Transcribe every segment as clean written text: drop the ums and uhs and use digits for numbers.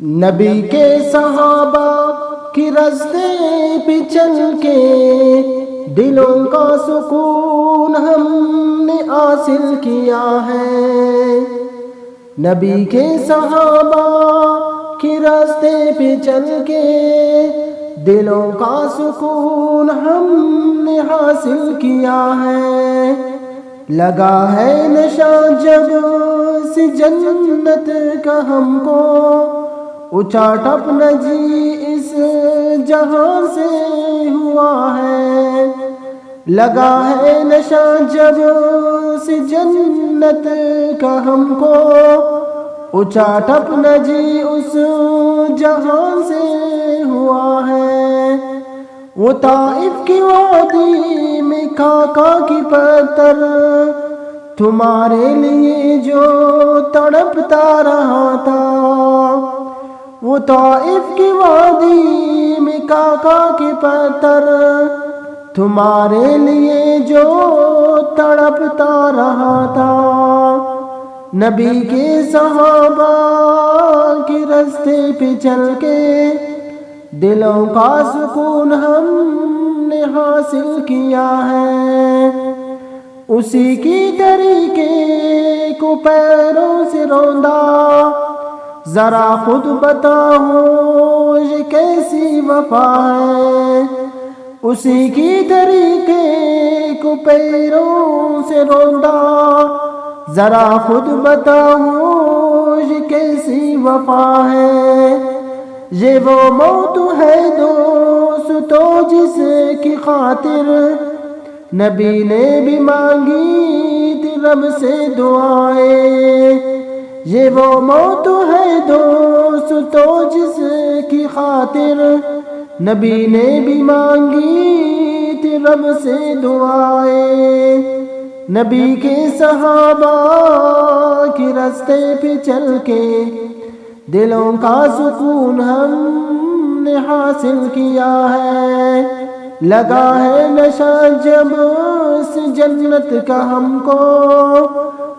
نبی کے صحابہ کی راستے پہ چل کے دلوں کا سکون ہم نے حاصل کیا ہے۔ نبی کے صحابہ کی راستے پہ چل کے دلوں کا سکون ہم نے حاصل کیا ہے۔ لگا ہے نشہ جب سے جنت کا ہم کو، اونچا ٹپنا جی اس جہاں سے ہوا ہے۔ لگا ہے نشہ جب سے جنت کا ہم کو، اونچا ٹپنا جی اس جہاں سے ہوا ہے۔ وہ طائف کی وادی میں کھا کی پتھر تمہارے لیے جو تڑپتا رہا تھا۔ وہ طائف کی وادی میں کھا کے پتھر تمہارے لیے جو تڑپتا رہا تھا۔ نبی کے صحابہ کے راستے پہ چل کے دلوں کا سکون ہم نے حاصل کیا ہے۔ اسی کی طریقے کو پیروں سے روندا، ذرا خود بتاؤ یہ کیسی وفا ہے۔ اسی کی طریقے کو پیروں سے روندا، ذرا خود بتاؤ یہ کیسی وفا ہے۔ یہ وہ موت ہے دوستو جس کی خاطر نبی نے بھی مانگی تھی رب سے دعائیں۔ یہ وہ موت ہے دوستو جس کی خاطر نبی نے بھی مانگی تھی رب سے دعائیں۔ نبی کے صحابہ کی راستے پہ چل کے دلوں کا سکون ہم نے حاصل کیا ہے۔ لگا ہے نشہ جب سے جنت کا ہم کو،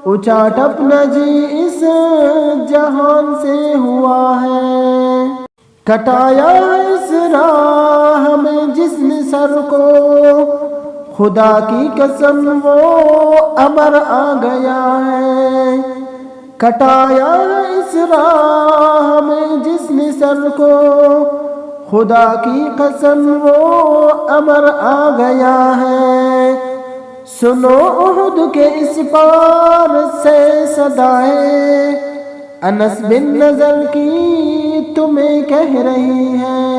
اونچا ٹپنا جی اس جہان سے ہوا ہے۔ کٹایا اس راہ میں جس نے سر کو، خدا کی قسم وہ امر آ گیا ہے۔ کٹایا اس راہ میں جس نے سر کو، خدا کی قسم وہ امر آ گیا ہے۔ سنو احد کے اس پار سے صدائے انس بن نضر کی تمہیں کہہ رہی ہے۔